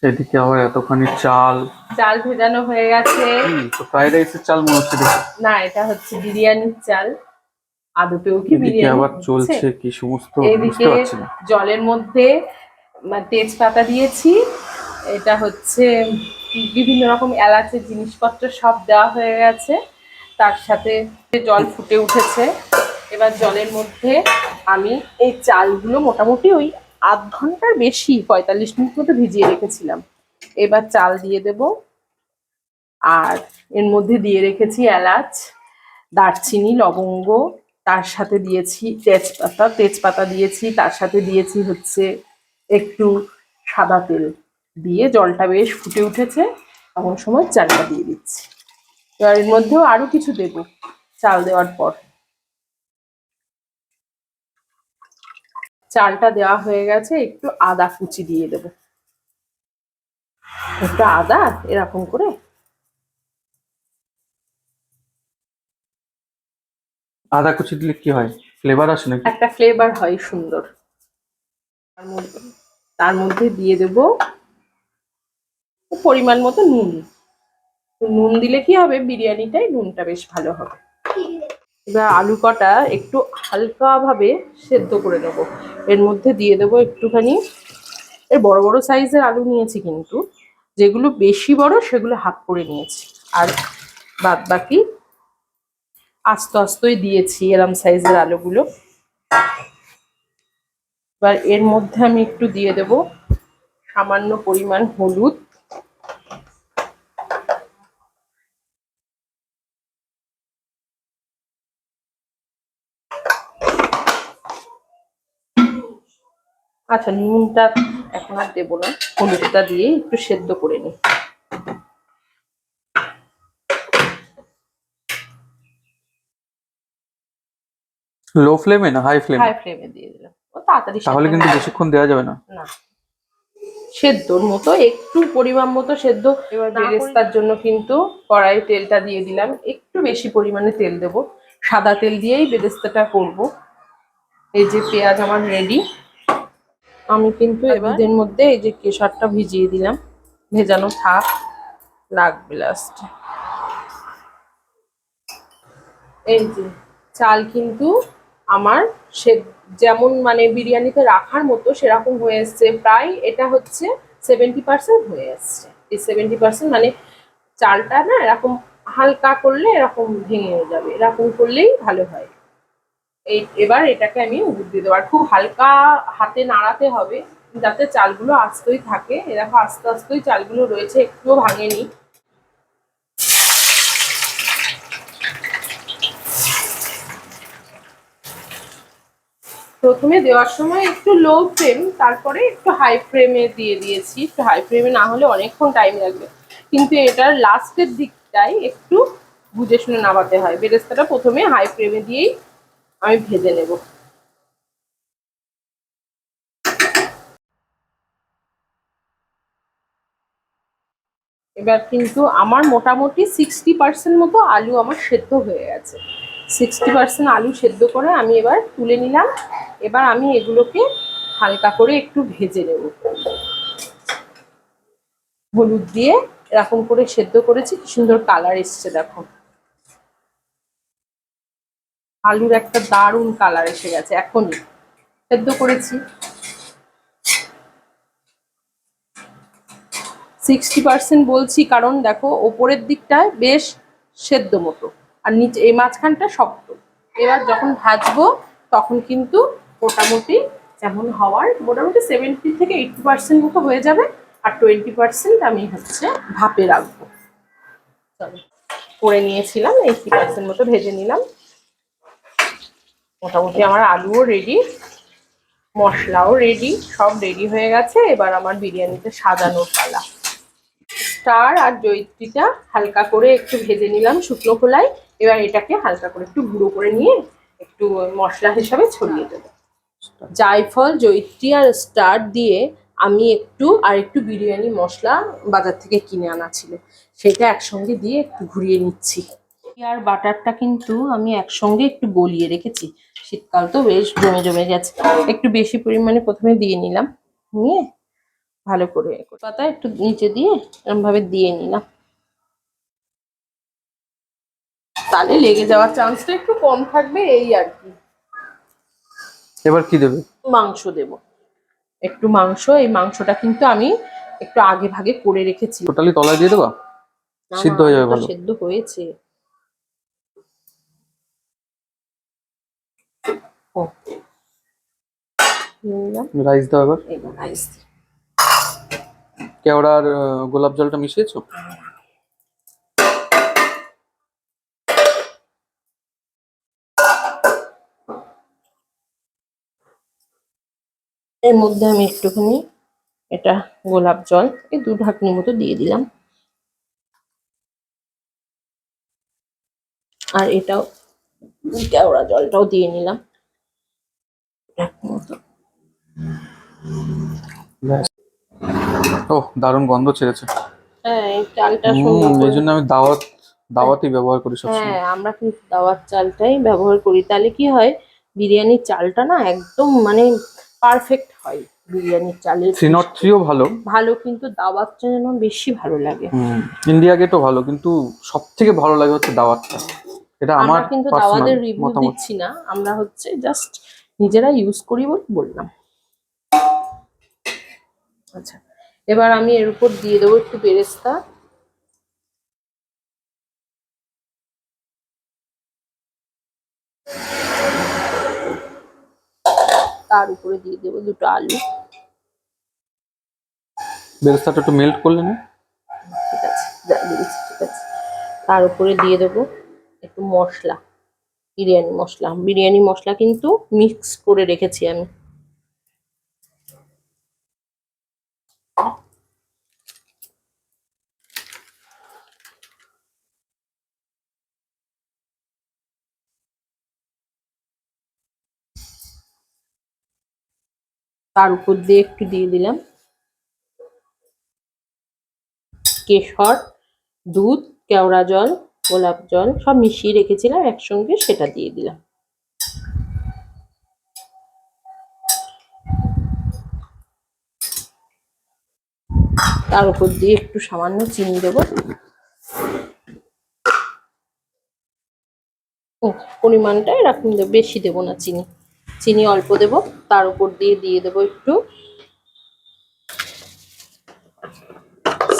এদিকে আবার এতখানি চাল চাল ভেজানো হয়ে গেছে। তো ফ্রাইড রাইসের চাল মনে হচ্ছে দেখে। না, এটা হচ্ছে বিরিয়ানির চাল। আদতেও কি এদিকে বিরিয়ানি আবার হচ্ছে? চলছে কি সমস্ত বুঝতে এইদিকে পারছি না। জলের মধ্যে তেজপাতা দিয়েছি। এটা হচ্ছে বিভিন্ন রকম এলাচের জিনিসপত্র সব দেওয়া হয়ে গেছে। তার সাথে জল ফুটে উঠেছে। এবার জলের মধ্যে আমি এই চালগুলো মোটামুটি ওই আধ ঘন্টার বেশি 45 মিনিট মতো ভিজিয়ে রেখেছিলাম। এবার চাল দিয়ে দেব। আর এর মধ্যে দিয়ে রেখেছি এলাচ, দারচিনি, লবঙ্গ, তার সাথে দিয়েছি তেজপাতা দিয়েছি, তার সাথে দিয়েছি হচ্ছে একটু সাদা তেল। দিয়ে জলটা বেশ ফুটে উঠেছে, এমন সময় চালটা দিয়ে দিচ্ছি। এবার এর মধ্যেও আরো কিছু দেব চাল দেওয়ার পর। চালটা দেওয়া হয়ে গেছে, একটু আদা কুচি দিয়ে দেব। একটু আদা এরকম করে। আদা কুচি দিলে কি হয়, ফ্লেভার আসে নাকি? একটা ফ্লেভার হয় সুন্দর। তার মধ্যে দিয়ে দেব পরিমাণ মতো নুন। নুন দিলে কি হবে, বিরিয়ানিটাই নুনটা বেশ ভালো হবে। এবার আলু কটা একটু হালকা ভাবে সেদ্ধ করে নেব। এর মধ্যে দিয়ে দেবো একটুখানি, এর বড় বড় সাইজের আলু নিয়েছি, কিন্তু যেগুলো বেশি বড় সেগুলো হাফ করে নিয়েছি। আর বাদ বাকি আস্তে আস্তেই দিয়েছি এরম সাইজের আলুগুলো। এবার এর মধ্যে আমি একটু দিয়ে দেব সামান্য পরিমাণ হলুদ, আচ্ছা নুনটা এখন আর দেবো না, হলুদটা দিয়ে একটু সেদ্ধ করে নিই। লো ফ্লেমে না হাই ফ্লেমে? হাই ফ্লেমে দিয়ে দিলাম, ও তাড়াতাড়ি তাহলে সেদ্ধ কিন্তু হয়ে বেশিক্ষণ দেওয়া যাবে না। না, সেদ্ধর মতো একটু পরিমাণ মতো সেদ্ধ। এবার বেরেস্তার জন্য কিন্তু কড়াই তেলটা দিয়ে দিলাম, একটু বেশি পরিমাণে তেল দেব। সাদা তেল দিয়েই বেরেস্তাটা করব। এই যে পেঁয়াজ আমার রেডি। আমি কিন্তু এবার মধ্যে এই যে কেশরটা ভিজিয়ে দিলাম, ভেজানো থাক, লাগবে লাস্টে। এই যে চাল কিন্তু আমার যেমন মানে বিরিয়ানিতে রাখার মতো সেরকম হয়ে এসছে, প্রায় এটা হচ্ছে 70% হয়ে এসছে। এই 70% মানে চালটা না এরকম হালকা করলে এরকম ভেঙে যাবে, এরকম করলেই ভালো হয়। এবার এটাকে আমি উবুর দিয়ে দেবো, আর খুব হালকা হাতে নাড়াতে হবে যাতে চালগুলো আস্তই থাকে। এরকম আস্তে আস্তেই চালগুলো রয়েছে, একটুও ভাঙেনি। প্রথমে দেওয়ার সময় একটু লো ফ্লেম, তারপরে একটু হাই ফ্লেমে দিয়ে দিয়েছি। একটু হাই ফ্লেমে না হলে অনেকক্ষণ টাইম লাগবে, কিন্তু এটার লাস্টের দিকটাই একটু বুঝে শুনে নামাতে হয়। বেরেস্তাটা প্রথমে হাই ফ্লেমে দিয়েই আমি ভেজে নেব। এবার কিন্তু আমার মোটামুটি 60% মতো আলু আমার সেদ্ধ হয়ে গেছে। 60% আলু সেদ্ধ করে আমি এবার তুলে নিলাম। এবার আমি এগুলোকে হালকা করে একটু ভেজে নেব। হলুদ দিয়ে এরকম করে সেদ্ধ করেছি, কি সুন্দর কালার এসছে দেখো। আলুর একটা দারুণ কালার এসে গেছে এখনই, সেদ্ধ করেছি। 60% বলছি কারণ দেখো ওপরের দিকটায় বেশ সেদ্ধ মতো, আর নিচে এই মাঝখানটা শক্ত। এবার যখন ভাজবো তখন কিন্তু মোটামুটি যেমন হওয়ার, মোটামুটি 70 থেকে 80% মতো হয়ে যাবে। আর 20% আমি হচ্ছে ভাপে রাখবো। চলো, করে নিয়েছিলাম, 80% মতো ভেজে নিলাম। মোটামুটি আমার আলুও রেডি, মশলাও রেডি, সব রেডি হয়ে গেছে। এবার আমার বিরিয়ানিতে সাজানোর পালা। স্টার আর জয়িত্রীটা হালকা করে একটু ভেজে নিলাম শুকনো খোলায়। এবার এটাকে হালকা করে একটু গুঁড়ো করে নিয়ে একটু মশলা হিসাবে ছড়িয়ে দেবো। জায়ফল, জয়িত্রী আর স্টার দিয়ে আমি একটু বিরিয়ানি মশলা বাজার থেকে কিনে আনা ছিল, সেটা একসঙ্গে দিয়ে একটু ঘুরিয়ে নিচ্ছি। আর বাটারটা কিন্তু আমি একসঙ্গে একটু গলিয়ে রেখেছি, শীতকাল তো বেশ জমে জমে গেছে। একটু বেশি পরিমাণে প্রথমে দিয়ে নিলাম, নিয়ে ভালো করে পাতা একটু নিচে দিয়ে এরকম ভাবে দিয়ে নিলাম, তাহলে লেগে যাওয়ার চান্সটা একটু কম থাকবে এই আর কি। এবার কি দেবে? মাংস দেব, একটু মাংস। এই মাংসটা কিন্তু আমি একটু আগে ভাগে করে রেখেছি। টোটালি তলায় দিয়ে দেবা? না সিদ্ধ না, হয়ে যাবে তো ভালো। সেদ্ধ হয়েছে। ও নিলাম, রাইস দাও এবার। এবার রাইস দিই। কেওড়ার গোলাপ জলটা মিশিয়েছো? এর মধ্যে আমি একটুখানি এটা গোলাপ জল এই 2 ঢাকনির মতো দিয়ে দিলাম, আর এটাও কেওড়া জলটাও দিয়ে নিলাম ঢাকনির মতো। ব্যাস। ওহ, দারুণ গন্ধ ছেড়েছে। হ্যাঁ, এই চালটা সুন্দর এই করে। জন্য আমি দাওয়াতই ব্যবহার করি সবসময়। হ্যাঁ, আমরা কিন্তু দাওয়াত চালটাই ব্যবহার করি, তাহলে কি হয় বিরিয়ানির চালটা না একদম মানে পারফেক্ট হয়। বিরিয়ানির চালের 303ও ভালো। ভালো, কিন্তু দাওয়াতটা যেন বেশি ভালো লাগে। ইন্ডিয়া গেটও ভালো, কিন্তু সব থেকে ভালো লাগে হচ্ছে দাওয়াতটা। এটা আমার আমরা কিন্তু পার্সোনাল দাওয়াতের রিভিউ মতামত। দিচ্ছি না, আমরা হচ্ছে জাস্ট নিজেরা ইউজ করি বলে বললাম। আচ্ছা, এবার আমি এর উপর দিয়ে দেবো একটু বেরেস্তা। তার উপরে দিয়ে দেবো 2টো আলু। বেরেস্তাটা একটু মেল্ট করলে না? ঠিক আছে, যা দিয়েছি ঠিক আছে। তার উপরে দিয়ে দেবো একটু মশলা, বিরিয়ানি মশলা। বিরিয়ানি মশলা কিন্তু মিক্স করে রেখেছি আমি। তার উপর দিয়ে একটু দিয়ে দিলাম কেশর, দুধ, কেওড়া জল, গোলাপ জল সব মিশিয়ে রেখেছিলাম একসঙ্গে, সেটা দিয়ে দিলাম। তার উপর দিয়ে একটু সামান্য চিনি দেবো। পরিমাণটা এরকম দেবো, বেশি দেবো না চিনি, চিনি অল্প দেবো। তার উপর দিয়ে দিয়ে দেবো একটু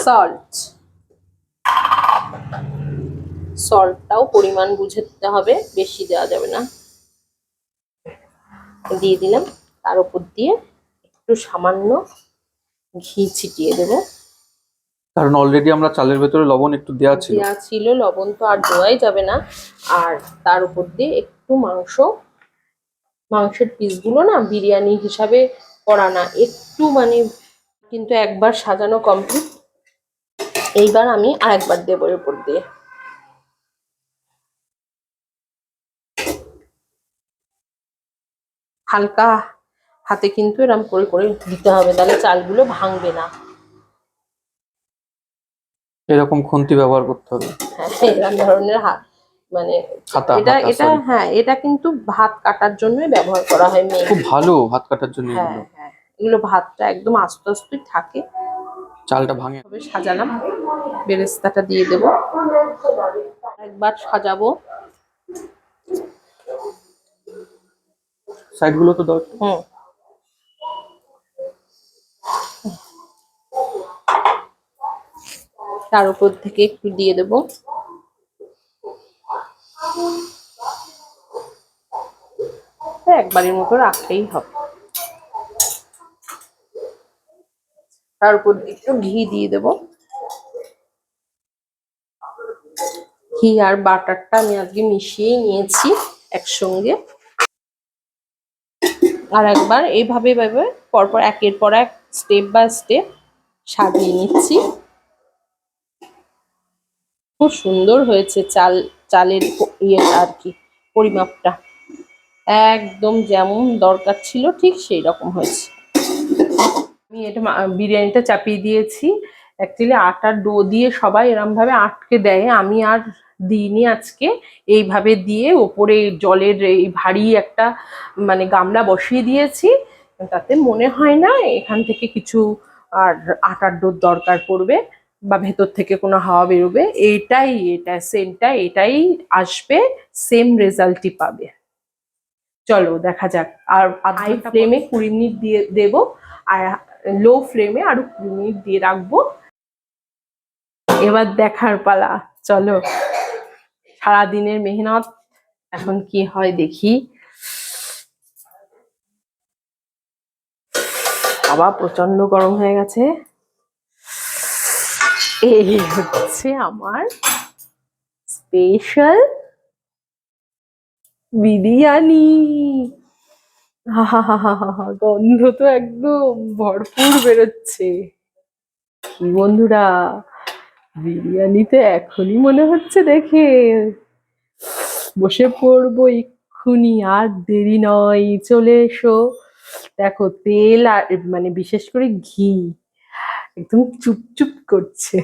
সল্ট। সল্টটাও পরিমাণ বুঝে দিতে হবে, বেশি দেওয়া যাবে না। দিয়ে দিলাম। তার উপর দিয়ে একটু সামান্য ঘি ছিটিয়ে দেবো, কারণ অলরেডি আমরা চালের ভেতরে লবণ একটু দেওয়া ছিল। দেওয়া ছিল, লবণ তো আর দেওয়াই যাবে না। আর তার উপর দিয়ে একটু মাংসের পিসগুলো না বিরিয়ানি হিসাবে করা না, একটু মানে কিন্তু একবার সাজানো কমপ্লিট। এইবার আমি আরেকবার দেবো এর উপর দিয়ে। হালকা হাতে কিন্তু এরকম করে করে দিতে হবে, তাহলে চালগুলো ভাঙবে না। এরকম খুন্তি ব্যবহার করতে হবে। হ্যাঁ, এরকম ধরনের মানে হাতা এটা হাতা এটা সরি। হ্যাঁ, এটা কিন্তু ভাত কাটার জন্য ব্যবহার করা হয় মেন। খুব ভালো ভাত কাটার জন্য হ্যাঁ এগুলো। হ্যাঁ, এগুলো ভাতটা একদম আস্তে আস্তে থাকে। চালটা ভাঙে। তবে সাজালাম, বেরেস্তাটা দিয়ে দেবো, একবার সাজাবো। সাইড গুলো তো দাও একটু। হুম, তার উপর থেকে একটু দিয়ে দেবো একবারের মতো রাখলেই হবে। তার উপর একটু ঘি দিয়ে দেবো। ঘি আর বাটারটা আমি আজকে মিশিয়ে নিয়েছি একসঙ্গে। আর একবার এইভাবে ভাবে পরপর একের পর এক স্টেপ বাই স্টেপ সাজিয়ে নিচ্ছি। খুব সুন্দর হয়েছে চালের ইয়েটা আর কি, পরিমাপটা একদম যেমন দরকার ছিল ঠিক সেই রকম হয়েছে। আমি এটা বিরিয়ানিটা চাপিয়ে দিয়েছি। অ্যাকচুয়ালি আটার ডো দিয়ে সবাই এরম ভাবে আটকে দেয়, আমি আর দিইনি আজকে। এইভাবে দিয়ে ওপরে জলের এই ভারী একটা মানে গামলা বসিয়ে দিয়েছি, তাতে মনে হয় না এখান থেকে কিছু আর আটার ডোর দরকার পড়বে বা ভেতর থেকে কোনো হাওয়া বেরোবে, এটা সেন্টটা এটাই আসবে, সেম রেজাল্টই পাবে। চলো দেখা যাক। আর হাই ফ্লেমে 20 মিনিট দিয়ে দেবো, আর লো ফ্লেমে আরো 20 মিনিট দিয়ে রাখবো। এবার দেখার পালা, চলো। সারাদিনের মেহনত এখন কি হয় দেখি। বাবা প্রচন্ড গরম হয়ে গেছে। এই হচ্ছে আমার স্পেশাল বিরিয়ানি। হা হা হা হা হা, গন্ধ তো একদম ভরপুর বেরোচ্ছে। কি বন্ধুরা, বিরিয়ানিতে এখনই মনে হচ্ছে দেখে বসে পড়বো এক্ষুনি, আর দেরি নয়, চলে এসো। দেখো তেল আর মানে বিশেষ করে ঘি একদম চুপচুপ করছে।